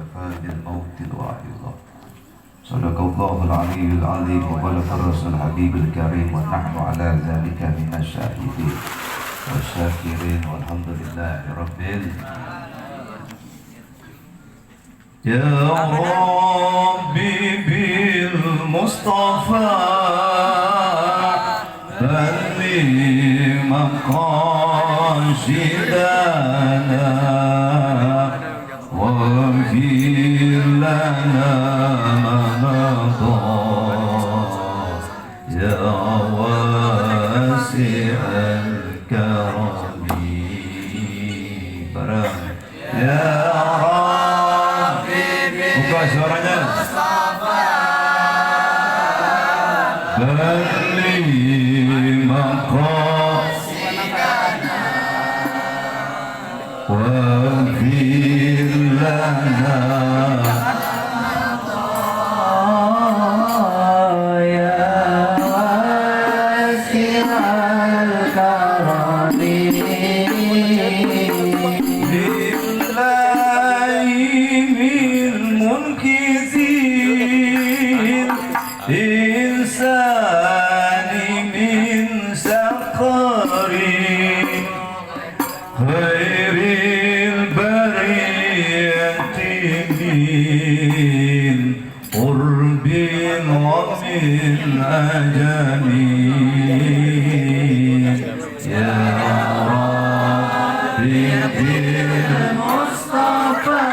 وكفى بالموت الواعظة. صدق الله العلي العظيم وبلغ الرسول الحبيب الكريم ونحن على ذلك من الشاهدين والشاكرين والحمد لله رب يا ربي بالمصطفى بلغ مقاصدنا واغفر لنا ما مضى يا واسع الكرم يا buka suaranya. Beli maqasidana waghfir lana ya wasi'al karami insani min saqari khairil bariyati min qurbin wa min ajami ya Rabbi bil Mustafa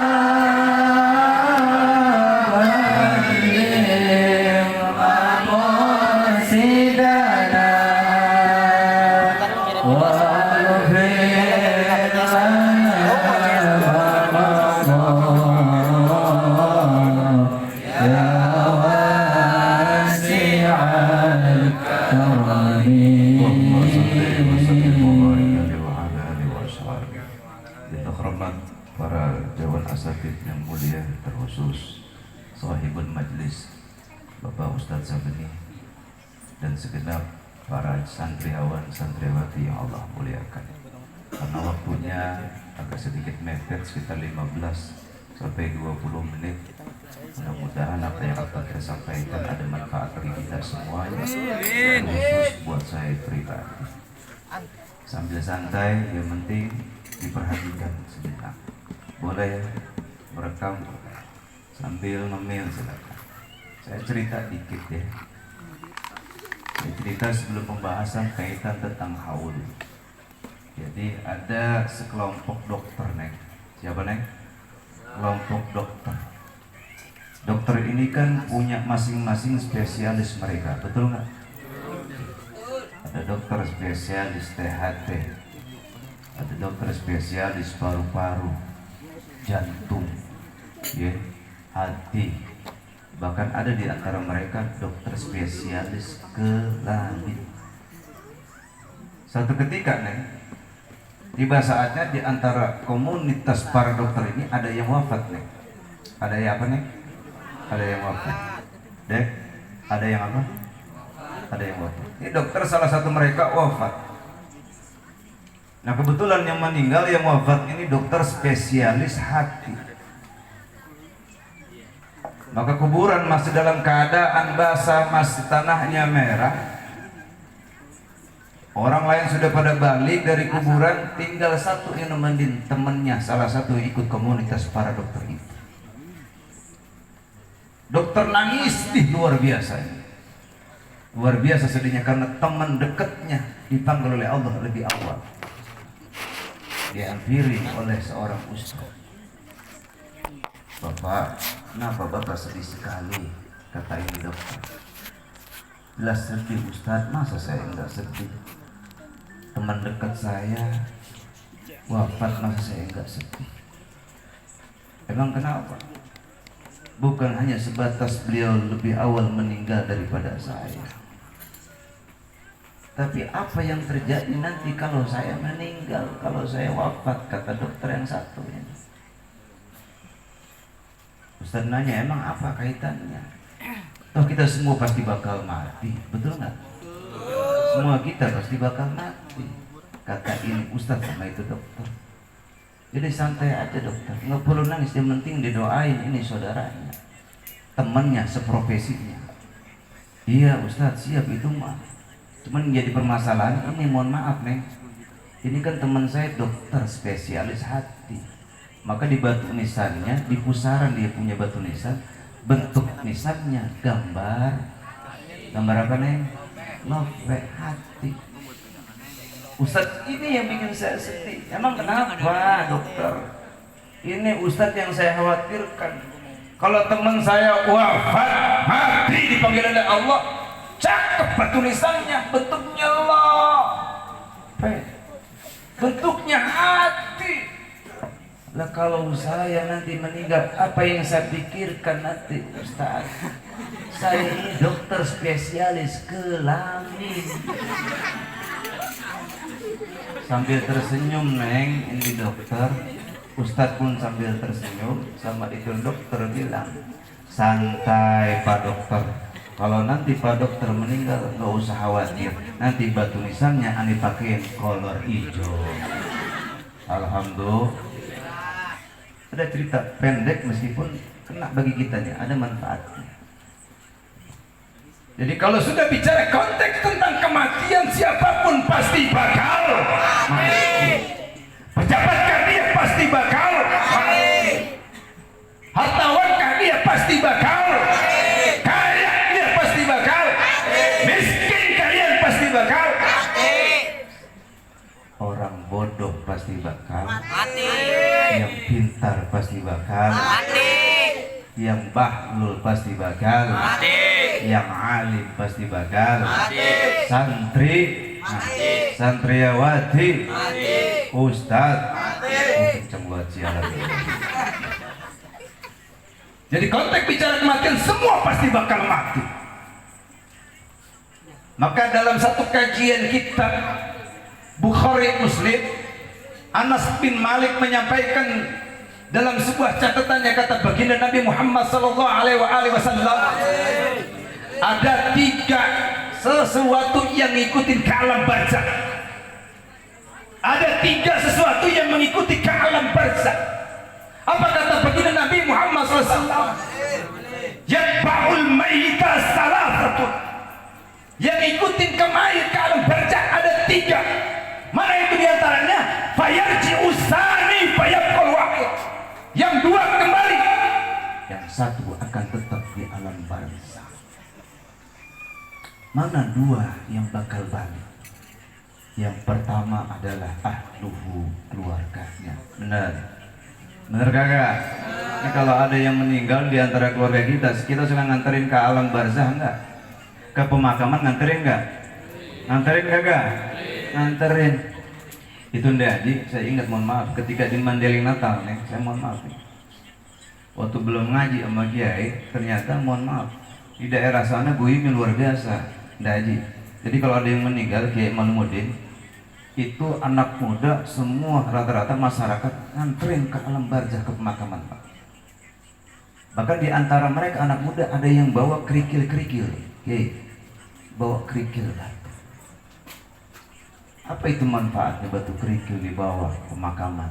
para dewan asatid yang mulia, terkhusus sahibul majlis Bapak Ustadz Sabeni dan segenap para santriawan santriawati yang Allah muliakan. Karena waktunya agak sedikit mepet, sekitar 15 sampai 20 menit. Mudah-mudahan apa yang akan kita sampaikan ada manfaat bagi kita semuanya, khusus buat saya pribadi. Sambil santai, yang penting diperhatikan sejenak. Boleh merekam sambil ngemil silakan. Saya cerita dikit ya. Saya cerita sebelum pembahasan kaitan tentang haul. Jadi ada sekelompok dokter, Neng. Siapa, Neng? Kelompok dokter. Dokter ini kan punya masing-masing spesialis mereka, betul nggak? Ada dokter spesialis THT, ada dokter spesialis paru-paru, jantung, ya, hati. Bahkan ada di antara mereka dokter spesialis kelamin. Satu ketika nih, tiba saatnya di antara komunitas para dokter ini ada yang wafat nih. Ada yang apa nih? Ada yang wafat. Dek, ada yang apa? Ada yang wafat. Ini dokter salah satu mereka wafat. Nah kebetulan yang meninggal, yang wafat ini dokter spesialis hati. Maka kuburan masih dalam keadaan basah, masih tanahnya merah. Orang lain sudah pada balik dari kuburan, tinggal satu yang nemenin temannya, salah satu yang ikut komunitas para dokter itu. Dokter nangis luar biasa. Luar biasa sedihnya karena teman dekatnya dipanggil oleh Allah lebih awal. Dihampiri oleh seorang ustaz. Bapak, kenapa Bapak sedih sekali? Kata ini dokter. Jelas sedih Ustaz, masa saya enggak sedih? Teman dekat saya wafat, masa saya enggak sedih? Emang kenapa? Bukan hanya sebatas beliau lebih awal meninggal daripada saya, tapi apa yang terjadi nanti kalau saya meninggal, kalau saya wafat, kata dokter yang satu ini. Ustaz nanya, emang apa kaitannya? Toh kita semua pasti bakal mati, betul nggak? Semua kita pasti bakal mati. Kata ini Ustaz sama itu dokter. Jadi santai aja dokter, nggak perlu nangis, yang penting didoain. Ini saudaranya, temannya, seprofesinya. Iya Ustadz, siap itu mah. Cuman jadi permasalahan ini, mohon maaf Neng, ini kan teman saya dokter spesialis hati. Maka di batu nisannya, di pusaran dia punya batu nisan, bentuk nisannya gambar apa Neng? Love hati. Ustadz ini yang bikin saya sedih. Emang kenapa dokter? Ini Ustadz yang saya khawatirkan. Kalau teman saya wafat, mati, dipanggil oleh Allah, cakep batu nisannya, bentuknya love, bentuknya hati. Lah kalau saya nanti meninggal, apa yang saya pikirkan nanti Ustaz? Saya ini dokter spesialis kelamin. Sambil tersenyum Neng, ini dokter. Ustadz pun sambil tersenyum, sama itu dokter bilang, santai Pak Dokter. Kalau nanti Pak Dokter meninggal, nggak usah khawatir. Nanti batu nisannya Ani pakein kolor hijau. Alhamdulillah. Ada cerita pendek meskipun kena bagi kitanya, ada manfaatnya. Jadi kalau sudah bicara konteks tentang kematian, siapapun pasti bakal mati. Pejabatkah dia pasti bakal mati. Hartawankah dia pasti bakal mati. Kaya dia pasti bakal mati. Miskin kalian pasti bakal mati. Orang bodoh pasti bakal mati. Yang pintar pasti bakal mati. Yang bahlul pasti bakal mati. Yang alim pasti bakal mati. Santri mati. Santriawati mati. Ustadz mati. Jadi konteks bicara kematian, semua pasti bakal mati. Maka dalam satu kajian kitab Bukhari Muslim, Anas bin Malik menyampaikan dalam sebuah catatannya, kata baginda Nabi Muhammad SAW, ada 3 sesuatu yang ngikutin ke alam barzakh. Ada 3 sesuatu yang mengikuti ke alam barzakh. Apa kata baginda Nabi Muhammad SAW? Yatba'ul mayyita salasatun. Yang ikutin ke mayit ke alam barzakh ada 3. Mana itu diantaranya? Fayarji'u tsani fayabqal wahid. Yang 2 kembali, yang 1 akan tetap di alam barzakh. Mana 2 yang bakal balik? Yang pertama adalah ahluhu, keluarganya. Benar kagak? Ini kalau ada yang meninggal di antara keluarga kita suka nganterin ke alam barzakh enggak? Ke pemakaman nganterin enggak? Nganterin kagak? Nganterin. Itu ndak Haji, saya ingat, mohon maaf, ketika di Mandailing Natal nih, saya mohon maaf nih, waktu belum ngaji sama Kiai, ternyata mohon maaf, di daerah sana buimnya luar biasa, ndak Haji. Jadi kalau ada yang meninggal, Kiai Malumuddin, itu anak muda semua rata-rata masyarakat nganterin ke alam barzakh, ke pemakaman Pak. Bahkan di antara mereka anak muda ada yang bawa kerikil-kerikil, Kiai, bawa kerikil batu. Apa itu manfaatnya batu kerikil di bawah pemakaman?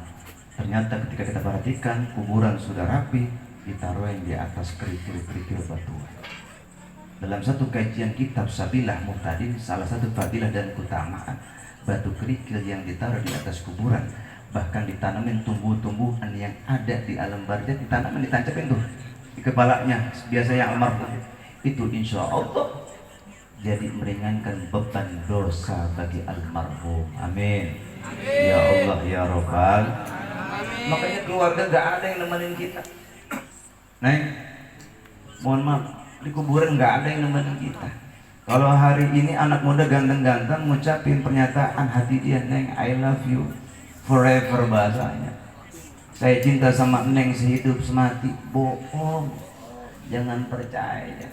Ternyata ketika kita perhatikan, kuburan sudah rapi, ditaruhin di atas kerikil-kerikil batuan. Dalam satu kajian kitab Sabilah Muhtadin, salah satu fadilah dan keutamaan batu kerikil yang ditaruh di atas kuburan, bahkan ditanamin tumbuh-tumbuhan yang ada di alam barzakh, ditanamin, ditancapin tuh di kepalanya, biasa yang almarhum itu, insya Allah jadi meringankan beban dosa bagi almarhum. Amin. Ya Allah ya Rabbal. Makanya keluarga gak ada yang nemenin kita. Neng, mohon maaf, di kuburan gak ada yang nemenin kita. Kalau hari ini anak muda ganteng-ganteng ngucapin pernyataan hati dia, Neng, I love you forever, bahasanya. Saya cinta sama Neng sehidup semati. Bohong, jangan percaya.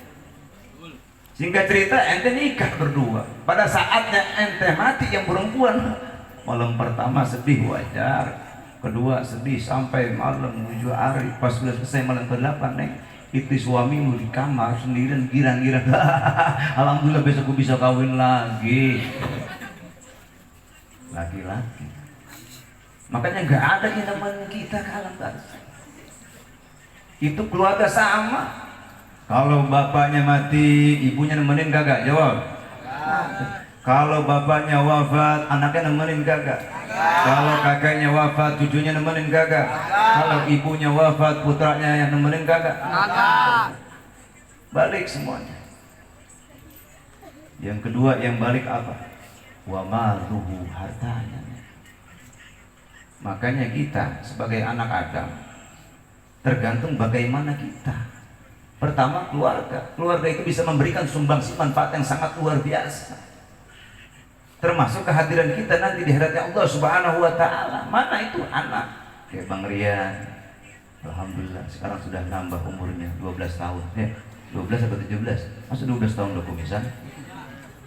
Singkat cerita, ente nikah berdua. Pada saatnya ente mati yang perempuan, malam pertama sedih wajar, kedua sedih sampai malam 7 hari. Pas sudah selesai malam ke-8, Neng, itu suamimu di kamar sendirian girang-girang. Alhamdulillah besok aku bisa kawin lagi. Laki-laki. Makanya nggak ada yang nemenin kita ke alam barzah. Itu keluarga sama. Kalau bapaknya mati, ibunya nemenin kagak? Jawab. Kalau bapaknya wafat, anaknya nemenin kagak? Kalau kakaknya wafat, cucunya nemenin kagak? Kalau ibunya wafat, putranya yang nemenin kagak? Balik semuanya. Yang kedua yang balik apa? Wa maluhu, hartanya. Makanya kita sebagai anak Adam tergantung bagaimana kita. Pertama keluarga. Keluarga itu bisa memberikan sumbangsi manfaat yang sangat luar biasa. Termasuk kehadiran kita nanti di hadirat Allah Subhanahu wa taala. Mana itu anak? Kayak Bang Rian. Alhamdulillah sekarang sudah nambah umurnya 12 tahun. Ya, 12 atau 17? Masa 12 tahun udah kumisan?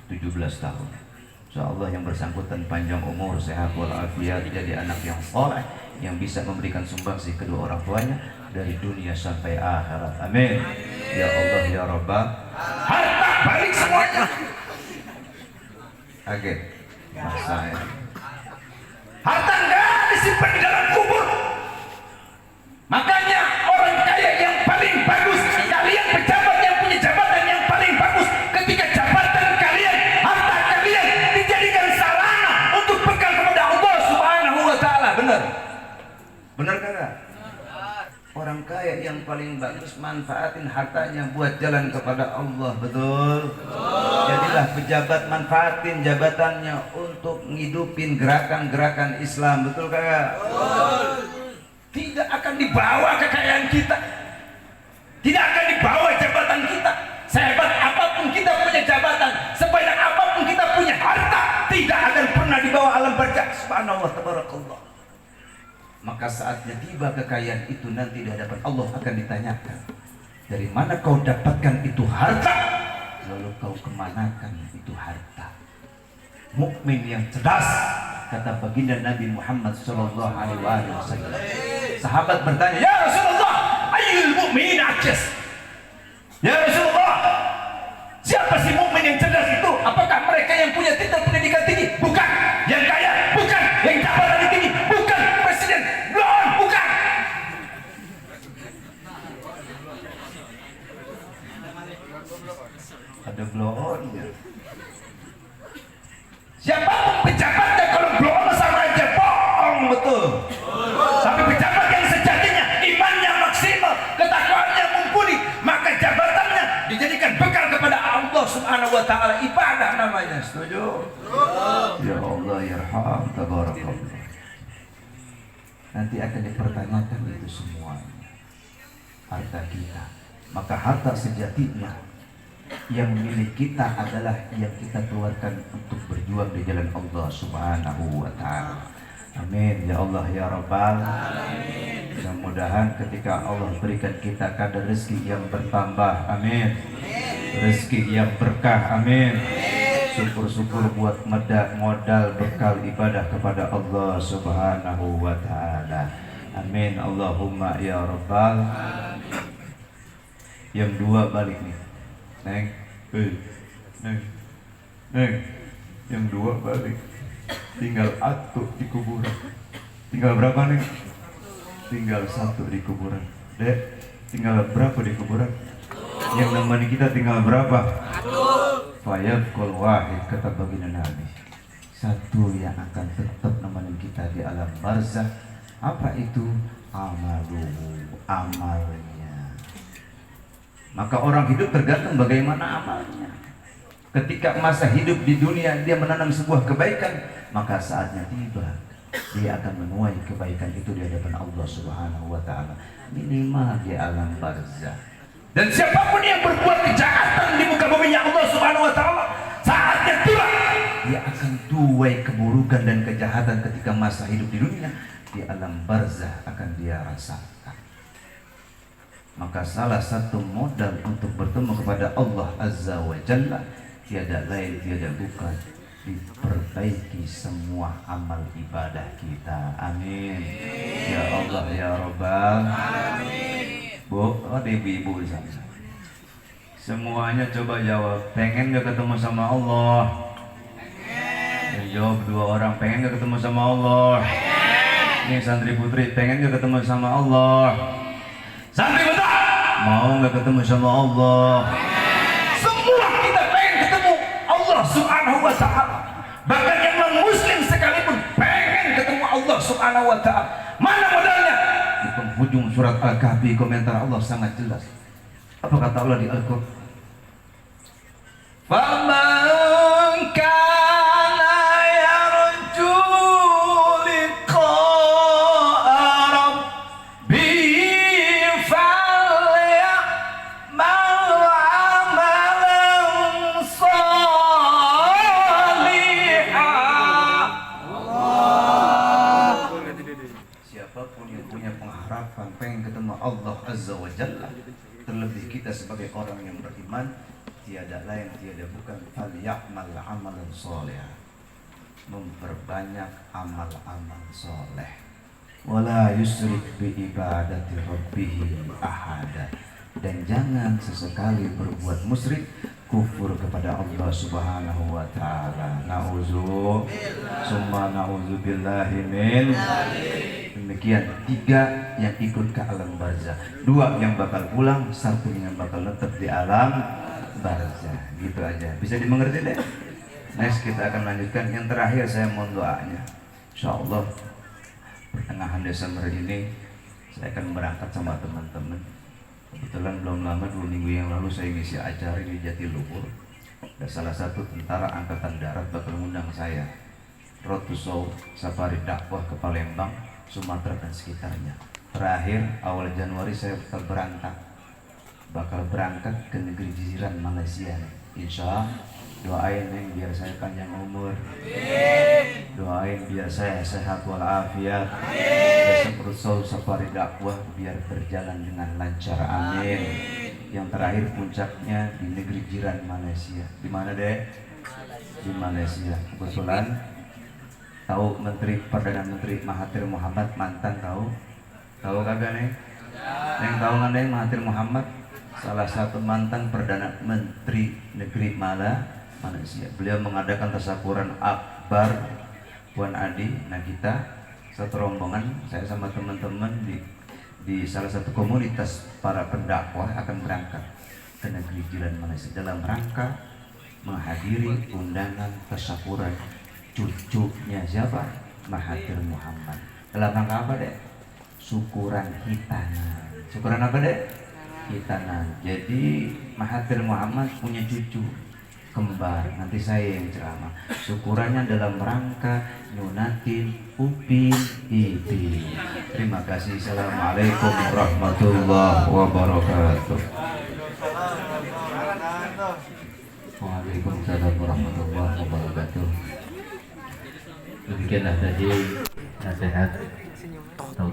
17 tahun. Insyaallah yang bersangkutan panjang umur, sehat walafiat, jadi anak yang saleh yang bisa memberikan sumbangsi kedua orang tuanya dari dunia sampai akhirat. Amin. Ya Allah ya Rabbal. Harta balik semuanya. Oke. Masa ya. Harta enggak disimpan di dalam kubur. Makanya orang kaya yang paling bagus, kalian pejabat yang punya jabatan yang paling bagus, ketika jabatan kalian, harta kalian dijadikan sarana untuk bekal kepada Allah Subhanahu wa taala. Benar? Benar kagak? Orang kaya yang paling bagus manfaatin hartanya buat jalan kepada Allah. Betul? Jadilah pejabat, manfaatin jabatannya untuk ngidupin gerakan-gerakan Islam. Betul kagak? Tidak akan dibawa kekayaan kita, tidak akan dibawa jabatan kita. Sehebat apapun kita punya jabatan, sebanyak apapun kita punya harta, tidak akan pernah dibawa alam barzakh. Subhanallah, tabarakallah. Maka saatnya tiba kekayaan itu nanti di hadapan Allah akan ditanyakan, dari mana kau dapatkan itu harta, lalu kau kemanakan itu harta. Mukmin yang cerdas, kata baginda Nabi Muhammad sallallahu alaihi wasallam. Sahabat bertanya, ya Rasulullah, ayyul mu'min ajaz? Ya Rasulullah, siapa sih mukmin yang cerdas itu? Apakah mereka yang punya titel pendidikan tinggi? Bukan. Yang kaya? Bukan. Yang jabatan tinggi? Bukan. Presiden? Belum. Bukan. Ada bloonnya. Siapapun pejabatnya, kalau bloon sama aja bohong, betul. Tapi pejabat yang sejatinya imannya maksimal, ketakwaannya mumpuni, maka jabatannya dijadikan bekal kepada Allah Subhanahu wa taala, ibadah namanya. Setuju? Ya Allah yarham tabarakallah. Nanti akan dipertanyakan itu semuanya. Harta kita. Maka harta sejatinya yang milik kita adalah yang kita keluarkan untuk berjuang di jalan Allah Subhanahu wa taala. Amin ya Allah ya Rabbal alamin. Mudah-mudahan ketika Allah berikan kita kadar rezeki yang bertambah, amin. Rezeki yang berkah, amin. Syukur-syukur buat modal bekal ibadah kepada Allah Subhanahu wa taala. Amin Allahumma ya Rabbal alamin. Yang dua balik nih. Neng, neng, yang dua balik, tinggal atuh di kuburan. Tinggal berapa nih? Tinggal satu di kuburan. Dek, tinggal berapa di kuburan? Yang namanya kita tinggal berapa? Fayabqul wahid, kata baginda Nabi. Satu yang akan tetap nemenin kita di alam barzakh. Apa itu? Amaluhu, amalnya. Maka orang hidup tergantung bagaimana amalnya. Ketika masa hidup di dunia dia menanam sebuah kebaikan, maka saatnya tiba dia akan menuai kebaikan itu di hadapan Allah Subhanahu wa taala, minimal di alam barzakh. Dan siapapun yang berbuat kejahatan di muka bumi Allah Subhanahu wa taala, saatnya tiba dia akan tuai keburukan dan kejahatan ketika masa hidup di dunia, di alam barzakh akan dia rasakan. Maka salah satu modal untuk bertemu kepada Allah Azza wa Jalla tiada lain tiada bukan diperbaiki semua amal ibadah kita. Amin. Ya Allah ya Rabbal alamin. Bu, ada ibu-ibu di sana. Semuanya coba jawab, pengen gak ketemu sama Allah? Pengen. Jawab dua orang, pengen gak ketemu sama Allah? Pengen. Nih santri putri pengen gak ketemu sama Allah? Santri putri mau gak ketemu sama Allah? Semua kita pengen ketemu Allah Subhanahu wa ta'ala. Bahkan yang non-muslim sekalipun pengen ketemu Allah Subhanahu wa ta'ala. Mana modalnya? Di penghujung surat Al-Kahfi komentar Allah sangat jelas. Apa kata Allah di Al-Qur'an? Faman kana yarju liqa'a rabbih falyamal 'amalan shalihan. Siapapun yang punya pengharapan pengen ketemu Allah Azza wa Jalla, terlebih kita sebagai orang yang beriman, tiada lain tiada bukan falyamal amalan soleh, memperbanyak amal-amal soleh, wala yusrik bi ibadati rabbih ahada, dan jangan sesekali berbuat musyrik, kufur kepada Allah Subhanahu wa ta'ala. Na'udzu summa na'udzubillahi min. Demikian 3 yang ikut ke alam barzah, 2 yang bakal pulang, 1 yang bakal tetap di alam barzah. Gitu aja, bisa dimengerti deh. Next kita akan lanjutkan yang terakhir. Saya mohon doanya, insyaallah pertengahan Desember ini saya akan berangkat sama teman-teman. Kebetulan belum lama 2 minggu yang lalu saya ngisi acara di Jatiluhur, dan salah satu tentara angkatan darat bakal mengundang saya Road to Show Safari Dakwah ke Palembang, Sumatera dan sekitarnya. Terakhir awal Januari saya bakal berangkat ke negeri jiran Malaysia. Insya Allah doain neng biar saya panjang umur, doain biar saya sehat walafiat, besok Roadshow Safari Dakwah biar berjalan dengan lancar, amin. Yang terakhir puncaknya di negeri jiran Malaysia. Di mana deh? Di Malaysia. Kebetulan tahu Perdana Menteri Mahathir Muhammad, mantan tahu kagak nih? Yang tahu nggak nih Mahathir Muhammad? Salah satu mantan Perdana Menteri Negeri Malaysia. Beliau mengadakan tasyakuran akbar, Puan Adi. Nah kita satu rombongan, saya sama teman-teman di salah satu komunitas para pendakwah akan berangkat ke negeri jiran Malaysia dalam rangka menghadiri undangan tasyakuran cucunya siapa? Mahathir Muhammad. Dalam rangka apa deh? Syukuran hitanan. Syukuran apa deh? Hitanan. Jadi Mahathir Muhammad punya cucu kembar, nanti saya yang ceramah. Syukurannya dalam rangka nyunatin Upin Ipin. Terima kasih. Assalamualaikum warahmatullahi wabarakatuh. Waalaikumsalam warahmatullahi wabarakatuh. Demikianlah tadi nasihat